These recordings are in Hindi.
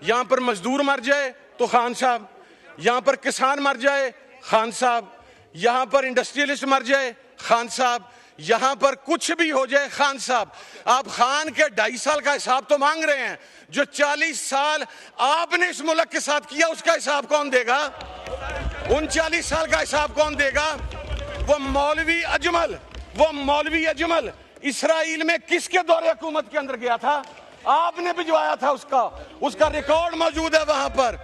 यहां पर मजदूर मर जाए तो खान साहब, यहां पर किसान मर जाए खान साहब, यहां पर इंडस्ट्रियलिस्ट मर जाए खान साहब, यहां पर कुछ भी हो जाए खान साहब। आप खान के 2.5 साल का हिसाब तो मांग रहे हैं, जो 40 साल आपने इस मुल्क के साथ किया उसका हिसाब कौन देगा? उन 40 साल का हिसाब कौन देगा? वो मौलवी अजमल इसराइल में किसके दौरे हुकूमत के अंदर गया था? आपने भिजवाया था, उसका रिकॉर्ड मौजूद है वहां पर,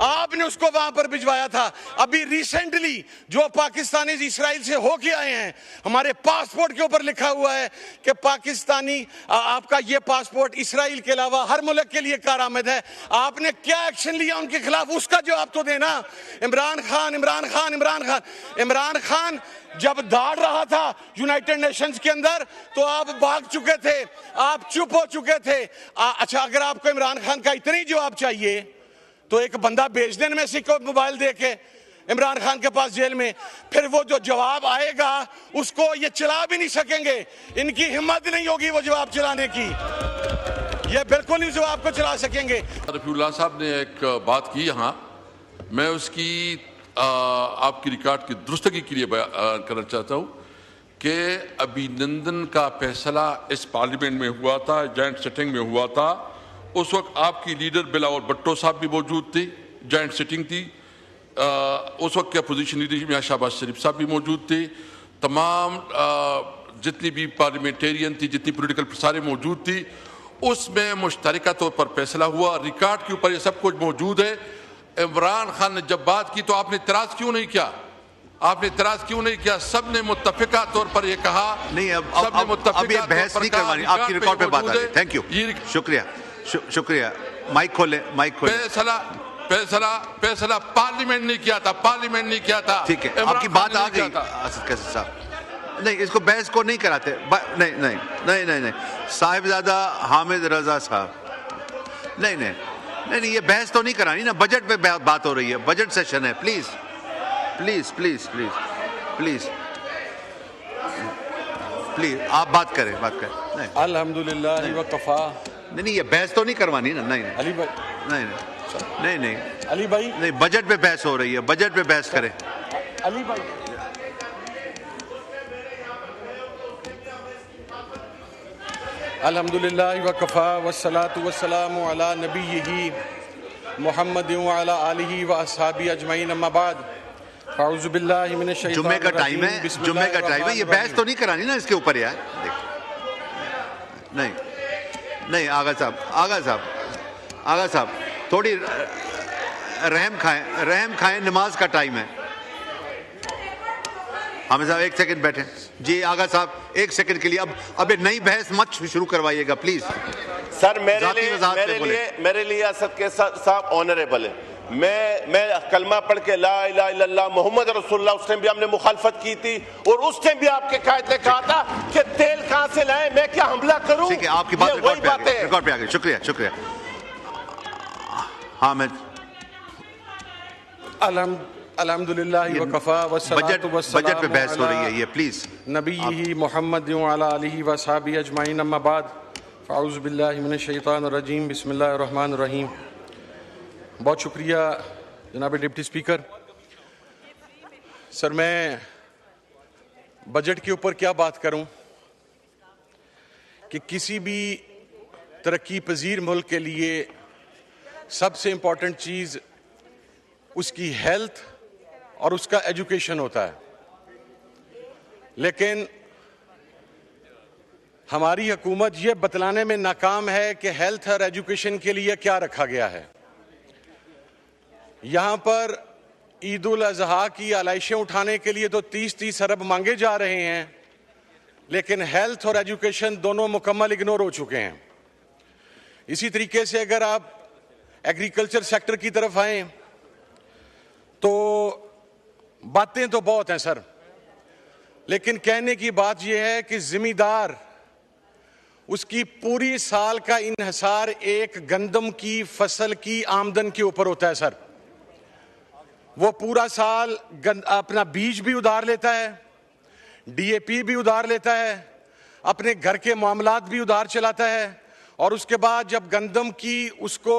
आपने उसको वहां पर भिजवाया था। अभी रिसेंटली जो पाकिस्तानी इसराइल से होके आए हैं, हमारे पासपोर्ट के ऊपर लिखा हुआ है कि पाकिस्तानी आपका ये पासपोर्ट इसराइल के अलावा हर मुल्क के लिए कारआमद है। आपने क्या एक्शन लिया उनके खिलाफ, उसका जवाब तो देना। इमरान खान जब दाड़ रहा था यूनाइटेड नेशंस के अंदर तो आप भाग चुके थे, आप चुप हो चुके थे। अच्छा, अगर आपको इमरान खान का इतना ही जवाब चाहिए तो एक बंदा भेज देने में से मोबाइल दे के इमरान खान के पास जेल में, फिर वो जो जवाब आएगा उसको ये चला भी नहीं सकेंगे। इनकी हिम्मत नहीं होगी वो जवाब चलाने की, ये बिल्कुल नहीं जवाब को चला सकेंगे। रफीउल्लाह साहब ने एक बात की यहाँ, मैं उसकी आपकी रिकॉर्ड की दुरुस्तगी के लिए करना चाहता हूँ कि अभिनंदन का फैसला इस पार्लियामेंट में हुआ था, जॉइंट सिटिंग में हुआ था। उस वक्त आपकी लीडर बिलावल भुट्टो साहब भी मौजूद थे, जॉइंट सिटिंग थी। उस वक्त के अपोजिशन लीडर में शहबाज शरीफ साहब भी मौजूद थे। तमाम जितनी भी पार्लियामेंटेरियन थी, जितनी पोलिटिकल सारे मौजूद थी, उसमें मुश्तरका तौर पर फैसला हुआ। रिकॉर्ड के ऊपर ये सब कुछ मौजूद है। इमरान खान ने जब बात की तो आपने इतराज़ क्यों नहीं किया? सबने मुत्तफिका तौर पर ये कहा नहीं। अब ये बहस नहीं करवानी, आपकी रिकॉर्ड पे बात आ गई। थैंक यू, शुक्रिया। माइक खोले। फैसला पार्लियामेंट ने किया था, ठीक है, आपकी बात आ गई असद कैसर साहब। नहीं, इसको बहस को नहीं कराते। नहीं, साहिबजादा हामिद रजा साहब, नहीं, ये बहस तो नहीं करानी ना। बजट पे बात हो रही है, बजट सेशन है। प्लीज आप बात करें। नहीं, अल्हम्दुलिल्लाह व कफा। नहीं, ये बहस तो नहीं करवानी ना। नहीं अली भाई, नहीं अली भाई, नहीं, बजट पे बहस हो रही है, बजट पे बहस करें। अली भाई, अल्हम्दुलिल्लाह व कफा वस्सलातु वस्सलामु अला नबिय्यिही मुहम्मद व अला आलिहि व अस्हाबी अजमईन, अम्मा बाद। अऊज़ु बिल्लाहि मिनश शैतानिर जुम्मे का टाइम है, ये बहस तो नहीं करानी ना इसके ऊपर यार। नहीं, आगा साहब थोड़ी रहम खाएं, नमाज का टाइम है। हामिद साहब एक सेकंड बैठे जी। आगा साहब एक सेकंड के लिए अब एक नई बहस मत शुरू करवाइएगा प्लीज। सर मेरे लिए असद के साहब ऑनरेबल है। मैं कलमा पढ़ के ला इलाहा इल्लल्लाह मोहम्मद रसूलुल्लाह, उस टाइम भी हमने मुखालफत की थी और उस टाइम भी आपके कायद ने कहा था कि तेल कहां से लाएं, मैं क्या हमला करूं। ठीक है, आपकी बात रिकॉर्ड पे आ गई। शुक्रिया। हामिद, अल्हम्दुलिल्लाह व कफा वस्सलातु वस्सलामु बजट पे बहस हो रही है ये, प्लीज। नबीही मुहम्मद व अला आलिहि व अस्हाबी अजमईन, अम्मा बाद। अऊज़ु बिल्लाहि मिनश शैतानिर रजीम, बिस्मिल्लाहिर रहमानिर रहीम। बहुत शुक्रिया जनाब डिप्टी स्पीकर। सर, मैं बजट के ऊपर क्या बात करूं कि किसी भी तरक्की पजीर मुल्क के लिए सबसे इम्पॉर्टेंट चीज़ उसकी हेल्थ और उसका एजुकेशन होता है। लेकिन हमारी हुकूमत ये बतलाने में नाकाम है कि हेल्थ और एजुकेशन के लिए क्या रखा गया है। यहाँ पर ईद उल अज़हा की आलाइशें उठाने के लिए तो 30 अरब मांगे जा रहे हैं, लेकिन हेल्थ और एजुकेशन दोनों मुकम्मल इग्नोर हो चुके हैं। इसी तरीके से अगर आप एग्रीकल्चर सेक्टर की तरफ आएं तो बातें तो बहुत हैं सर, लेकिन कहने की बात यह है कि जिम्मेदार उसकी पूरी साल का इन्हिसार एक गंदम की फसल की आमदन के ऊपर होता है सर। वो पूरा साल अपना बीज भी उधार लेता है, DAP भी उधार लेता है, अपने घर के मामलात भी उधार चलाता है, और उसके बाद जब गंदम की उसको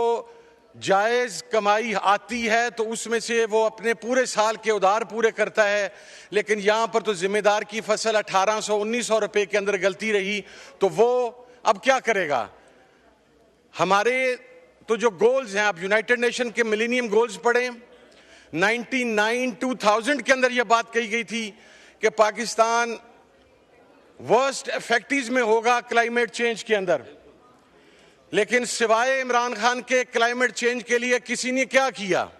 जायज कमाई आती है तो उसमें से वो अपने पूरे साल के उधार पूरे करता है, लेकिन यहां पर तो जिम्मेदार की फसल 1800-1900 रुपए के अंदर गलती रही तो वो अब क्या करेगा? हमारे तो जो गोल्स हैं, आप यूनाइटेड नेशन के मिलेनियम गोल्स पढ़ें, 1999-2000 के अंदर यह बात कही गई थी कि पाकिस्तान वर्स्ट इफेक्टिव्स में होगा क्लाइमेट चेंज के अंदर, लेकिन सिवाय इमरान खान के क्लाइमेट चेंज के लिए किसी ने क्या किया?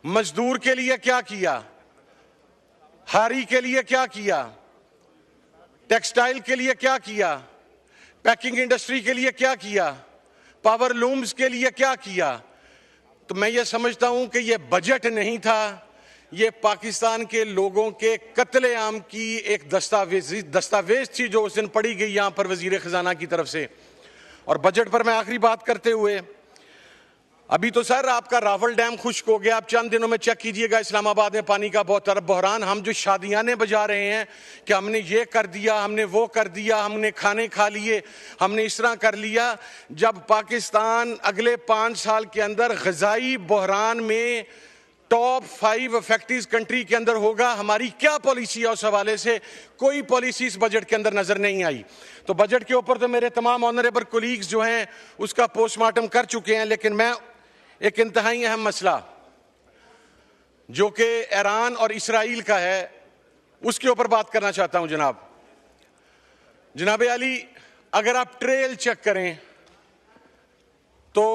मजदूर के लिए क्या किया? हारी के लिए क्या किया? टेक्सटाइल के लिए क्या किया? पैकिंग इंडस्ट्री के लिए क्या किया? पावर लूम्स के लिए क्या किया? तो मैं ये समझता हूं कि ये बजट नहीं था, ये पाकिस्तान के लोगों के कत्लेआम की एक दस्तावेज थी जो उस दिन पढ़ी गई यहां पर वजीर खजाना की तरफ से। और बजट पर मैं आखिरी बात करते हुए, अभी तो सर आपका रावल डैम खुश्क हो गया, आप चंद दिनों में चेक कीजिएगा इस्लामाबाद में पानी का बहुत तरफ बहरान। हम जो शादियाने बजा रहे हैं कि हमने ये कर दिया, हमने वो कर दिया, हमने खाने खा लिए, हमने इस तरह कर लिया, जब पाकिस्तान अगले 5 साल के अंदर ग़ज़ाई बहरान में टॉप 5 इफेक्टिव कंट्री के अंदर होगा, हमारी क्या पॉलिसी है उस हवाले से? कोई पॉलिसी इस बजट के अंदर नजर नहीं आई। तो बजट के ऊपर तो मेरे तमाम ऑनरेबल कोलीग्स जो हैं उसका पोस्टमार्टम कर चुके हैं, लेकिन मैं एक इंतहाई अहम मसला जो कि ईरान और इसराइल का है उसके ऊपर बात करना चाहता हूं। जनाब अली, अगर आप ट्रेल चेक करें तो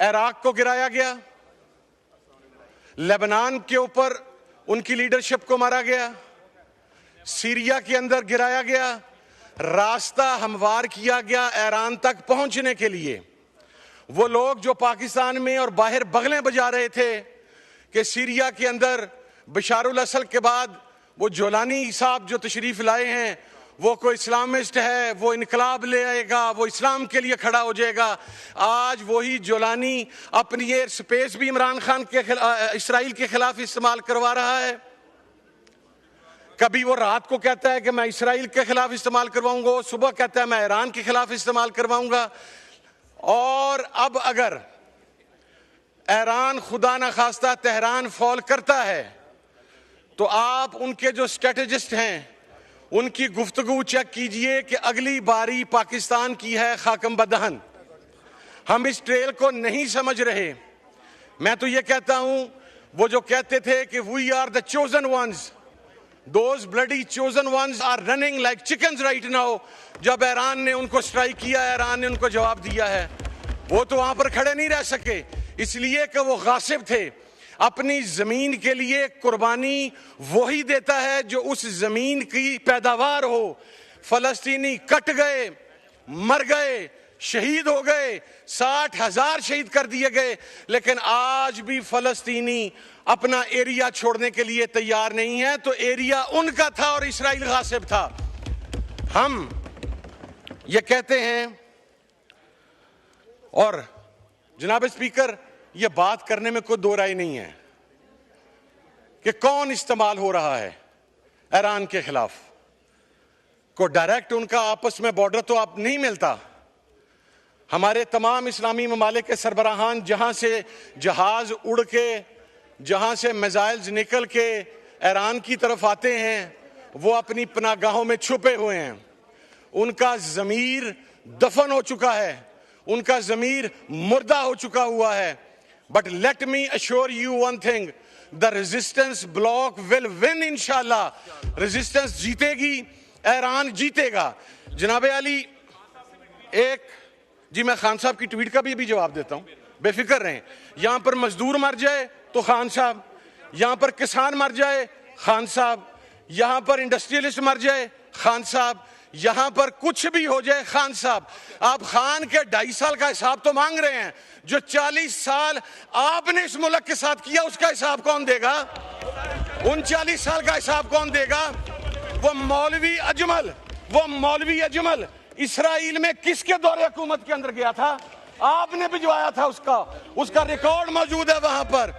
इराक को गिराया गया, लेबनान के ऊपर उनकी लीडरशिप को मारा गया, सीरिया के अंदर गिराया गया, रास्ता हमवार किया गया ईरान तक पहुंचने के लिए। वो लोग जो पाकिस्तान में और बाहर बगलें बजा रहे थे कि सीरिया के अंदर बशारुल असद के बाद वो जोलानी साहब जो तशरीफ लाए हैं वो कोई इस्लामिस्ट है, वो इनकलाब ले आएगा, वो इस्लाम के लिए खड़ा हो जाएगा। आज वही जोलानी अपनी एयर स्पेस भी इमरान खान के इसराइल के खिलाफ इस्तेमाल करवा रहा है। कभी वो रात को कहता है कि मैं इसराइल के खिलाफ इस्तेमाल करवाऊंगा, सुबह कहता है मैं ईरान के खिलाफ इस्तेमाल करवाऊंगा। और अब अगर ईरान खुदा न खास्ता तेहरान फॉल करता है तो आप उनके जो स्ट्रेटेजिस्ट हैं उनकी गुफ्तगू चेक कीजिए कि अगली बारी पाकिस्तान की है खाकम बदहन। हम इस ट्रेल को नहीं समझ रहे। मैं तो ये कहता हूं, वो जो कहते थे कि we are the chosen ones, those bloody chosen ones are running like chickens right now. जब ईरान ने उनको स्ट्राइक किया, ईरान ने उनको जवाब दिया है। वो तो वहां पर खड़े नहीं रह सके, इसलिए कि वो गासिब थे। अपनी जमीन के लिए कुर्बानी वही देता है जो उस जमीन की पैदावार हो। फलस्तीनी कट गए, मर गए, शहीद हो गए, 60,000 शहीद कर दिए गए, लेकिन आज भी फलस्तीनी अपना एरिया छोड़ने के लिए तैयार नहीं है। तो एरिया उनका था और इसराइल गासिब था। हम ये कहते हैं, और जनाब स्पीकर, ये बात करने में कोई दो राय नहीं है कि कौन इस्तेमाल हो रहा है ईरान के खिलाफ। को डायरेक्ट उनका आपस में बॉर्डर तो आप नहीं मिलता। हमारे तमाम इस्लामी ममालिक के सरबराहान जहां से जहाज उड़ के, जहां से मिसाइल्स निकल के ईरान की तरफ आते हैं, वो अपनी पनागाहों में छुपे हुए हैं। उनका ज़मीर दफन हो चुका है, उनका ज़मीर मुर्दा हो चुका हुआ है। But let me assure you one thing, the resistance block will win इंशाल्लाह। रेजिस्टेंस जीतेगी, ईरान जीतेगा। जनाब अली, एक जी मैं खान साहब की ट्वीट का भी जवाब देता हूं, बेफिक्र रहें। यहां पर मजदूर मर जाए तो खान साहब, यहां पर किसान मर जाए खान साहब, यहां पर इंडस्ट्रियलिस्ट मर जाए खान साहब, यहां पर कुछ भी हो जाए खान साहब। आप खान के 2.5 साल का हिसाब तो मांग रहे हैं, जो 40 साल आपने इस मुल्क के साथ किया उसका हिसाब कौन देगा? उन 40 साल का हिसाब कौन देगा? वो मौलवी अजमल इसराइल में किसके दौरे हुकूमत के अंदर गया था? आपने भिजवाया था, उसका रिकॉर्ड मौजूद है वहां पर,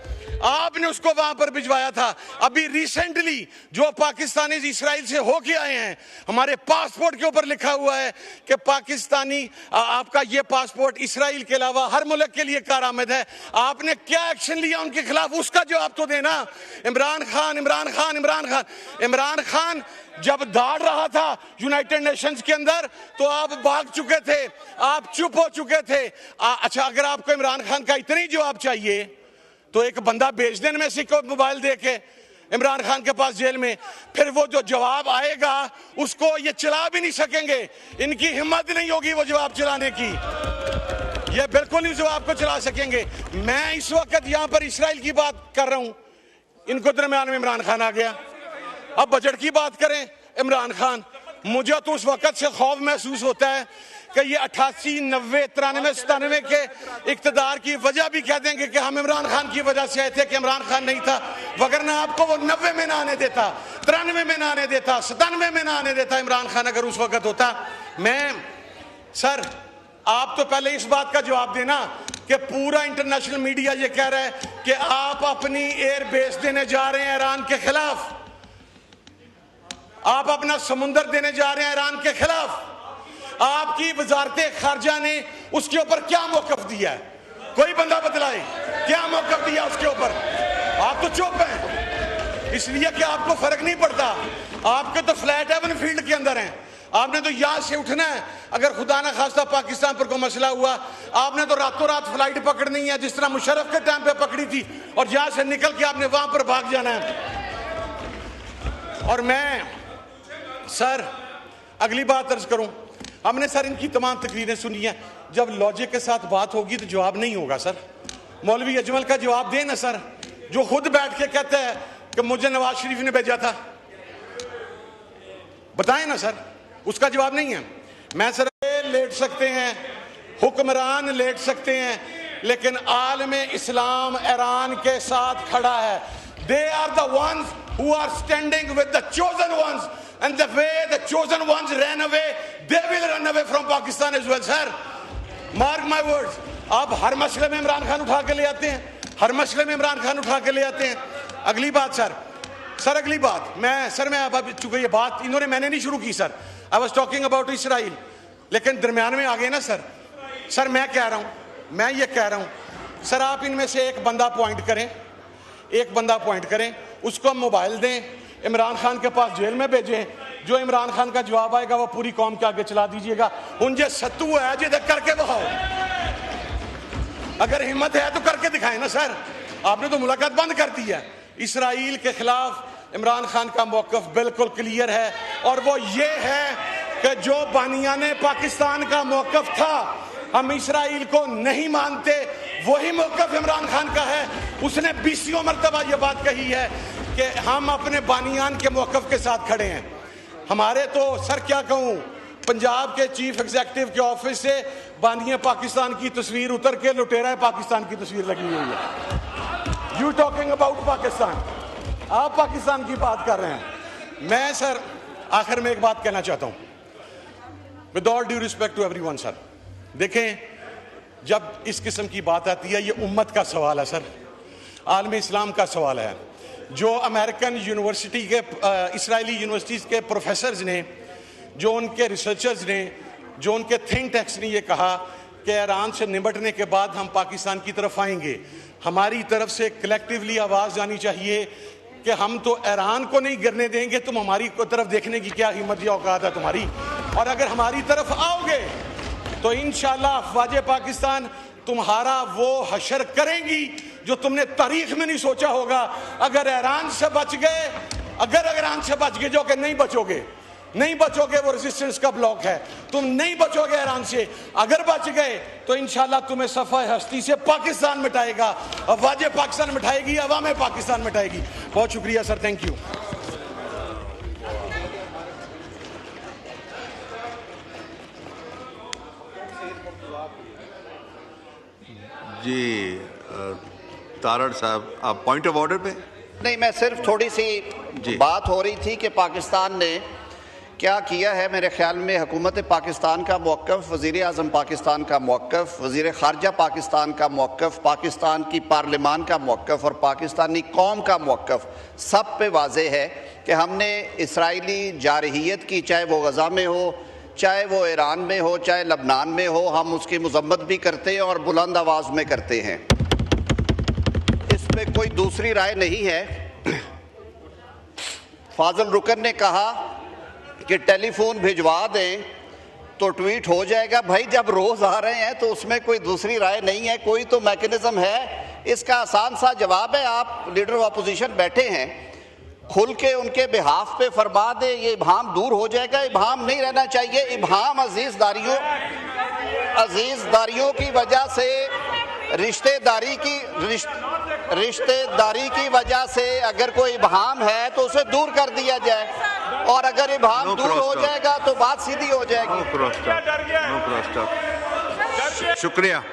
आपने उसको वहां पर भिजवाया था। अभी रिसेंटली जो पाकिस्तानी इजराइल से होके आए हैं, हमारे पासपोर्ट के ऊपर लिखा हुआ है कि पाकिस्तानी आपका ये पासपोर्ट इजराइल के अलावा हर मुल्क के लिए कारआमद है। आपने क्या एक्शन लिया उनके खिलाफ, उसका जवाब तो देना। इमरान खान जब दाड़ रहा था यूनाइटेड नेशंस के अंदर तो आप भाग चुके थे, आप चुप हो चुके थे। अच्छा, अगर आपको इमरान खान का इतना ही जवाब चाहिए तो एक बंदा भेज देने में से मोबाइल दे के इमरान खान के पास जेल में, फिर वो जो जवाब आएगा उसको ये चला भी नहीं सकेंगे, इनकी हिम्मत नहीं होगी वो जवाब चलाने की, ये बिल्कुल नहीं जवाब को चला सकेंगे। मैं इस वक्त यहां पर इजराइल की बात कर रहा हूं, इनको दरमियान में इमरान खान आ गया। अब बजट की बात करें, इमरान खान, मुझे तो उस वक्त से खौफ महसूस होता है कि ये 88, 90, 93, 97 के इक्तदार की वजह भी कह देंगे कि हम इमरान खान की वजह से आए थे कि इमरान खान नहीं था, वगरना आपको वो 90 में ना आने देता, 93 में ना आने देता, 97 में ना आने देता इमरान खान अगर उस वक्त होता। सर आप तो पहले इस बात का जवाब देना कि पूरा इंटरनेशनल मीडिया ये कह रहा है कि आप अपनी एयर बेस देने जा रहे हैं ईरान के खिलाफ, आप अपना समुंदर देने जा रहे हैं ईरान के खिलाफ। आपकी वजारत खारजा ने उसके ऊपर क्या मौकफ दिया है, कोई बंदा बतलाए क्या मौकफ दिया उसके ऊपर। आप तो चुप हैं इसलिए कि आपको फर्क नहीं पड़ता, आपके तो फ्लैट हेवन फील्ड के अंदर हैं, आपने तो यहां से उठना है। अगर खुदा ना खास्ता पाकिस्तान पर कोई मसला हुआ, आपने तो रातों रात फ्लाइट पकड़नी है जिस तरह मुशर्रफ के टाइम पे पकड़ी थी, और यहां से निकल के आपने वहां पर भाग जाना है। और मैं सर अगली बात अर्ज करूं, हमने सर इनकी तमाम तकरीरें सुनी हैं, जब लॉजिक के साथ बात होगी तो जवाब नहीं होगा। सर मौलवी अजमल का जवाब दें ना सर, जो खुद बैठ के कहते हैं कि मुझे नवाज शरीफ ने भेजा था, बताएं ना सर, उसका जवाब नहीं है। मैं सर लेट सकते हैं, हुक्मरान लेट सकते हैं, लेकिन आलमे इस्लाम ईरान के साथ खड़ा है। They are the ones who are standing with the chosen ones, and the way the chosen ones ran away, they will run away from Pakistan as well, sir. Mark my words. आप हर मसले में इमरान खान उठा के ले आते हैं, हर मसले में इमरान खान उठा के ले आते हैं। अगली बात सर अगली बात, मैं अब चूंकि ये बात मैंने नहीं शुरू की sir, I was talking about Israel, लेकिन दरमियान में आ गए ना सर मैं कह रहा हूं सर, आप इनमें से एक बंदा पॉइंट करें, उसको मोबाइल दें, इमरान खान के पास जेल में भेजें, जो इमरान खान का जवाब आएगा वो पूरी कौम के आगे चला दीजिएगा। उनजे सत्तू है जो करके दिखाओ, अगर हिम्मत है तो करके दिखाएं ना सर। आपने तो मुलाकात बंद कर दी है। इसराइल के खिलाफ इमरान खान का मौकफ बिल्कुल क्लियर है, और वो ये है कि जो बानियाने पाकिस्तान का मौकफ था, हम इसराइल को नहीं मानते, वही मौकफ इमरान खान का है। उसने 20 मरतबा ये बात कही है कि हम अपने बानियान के मौकफ के साथ खड़े हैं। हमारे तो सर क्या कहूँ, पंजाब के चीफ एग्जीक्यूटिव के ऑफिस से बानिया पाकिस्तान की तस्वीर उतर के लुटेरा पाकिस्तान की तस्वीर लगी हुई है। यू टॉकिंग अबाउट पाकिस्तान, आप पाकिस्तान की बात कर रहे हैं। मैं सर आखिर में एक बात कहना चाहता हूँ, with all due respect to everyone sir, देखें जब इस किस्म की बात आती है, ये उम्मत का सवाल है सर, आलम इस्लाम का सवाल है। जो अमेरिकन यूनिवर्सिटी के इसराइली यूनिवर्सिटीज़ के प्रोफेसर्स ने, जो उनके रिसर्चर्स ने, जो उनके थिंक टैंक्स ने ये कहा कि ईरान से निपटने के बाद हम पाकिस्तान की तरफ आएंगे, हमारी तरफ से कलेक्टिवली आवाज़ आनी चाहिए कि हम तो ईरान को नहीं गिरने देंगे, तुम हमारी तरफ देखने की क्या हिम्मत या औकात है तुम्हारी, और अगर हमारी तरफ आओगे तो इंशाअल्लाह अफवाज पाकिस्तान तुम्हारा वो हशर करेंगी जो तुमने तारीख में नहीं सोचा होगा। अगर ईरान से बच गए, जो कि नहीं बचोगे, वो रेजिस्टेंस का ब्लॉक है, तुम नहीं बचोगे ईरान से। अगर बच गए तो इंशाल्लाह तुम्हें सफ़ा हस्ती से पाकिस्तान मिटाएगा, अफवाज पाकिस्तान मिटाएगी, अवाम पाकिस्तान मिटाएगी। बहुत शुक्रिया सर, थैंक यू। जी तारड़ साहब, आप पॉइंट ऑफ ऑर्डर पे? नहीं, मैं सिर्फ थोड़ी सी बात हो रही थी कि पाकिस्तान ने क्या किया है मेरे ख्याल में हुकूमत पाकिस्तान का मौक़िफ़, वज़ीर आज़म पाकिस्तान का मौक़िफ़, वज़ीर ख़ारजा पाकिस्तान का मौक़िफ़, पाकिस्तान की पार्लिमान का मौक़िफ़ और पाकिस्तानी कौम का मौक़िफ़ सब पे वाज़े है कि हमने इसराइली जारहियत की, चाहे वो गज़ा में हो, चाहे वो ईरान में हो, चाहे लबनान में हो, हम उसकी मज़म्मत भी करते हैं और बुलंद आवाज़ में करते हैं। इसमें कोई दूसरी राय नहीं है। फाजल रुकन ने कहा कि टेलीफोन भिजवा दें तो ट्वीट हो जाएगा। भाई जब रोज़ आ रहे हैं तो उसमें कोई दूसरी राय नहीं है, कोई तो मैकेनिज्म है। इसका आसान सा जवाब है, आप लीडर ऑफ अपोजिशन बैठे हैं, खुल के उनके बिहाफ पे फरमा दे, ये इबहाम दूर हो जाएगा। इबहाम नहीं रहना चाहिए। इबहाम अजीज दारियों की वजह से, रिश्तेदारी की वजह से अगर कोई इबहाम है तो उसे दूर कर दिया जाए, और अगर इबहाम दूर हो जाएगा तो बात सीधी हो जाएगी। शुक्रिया।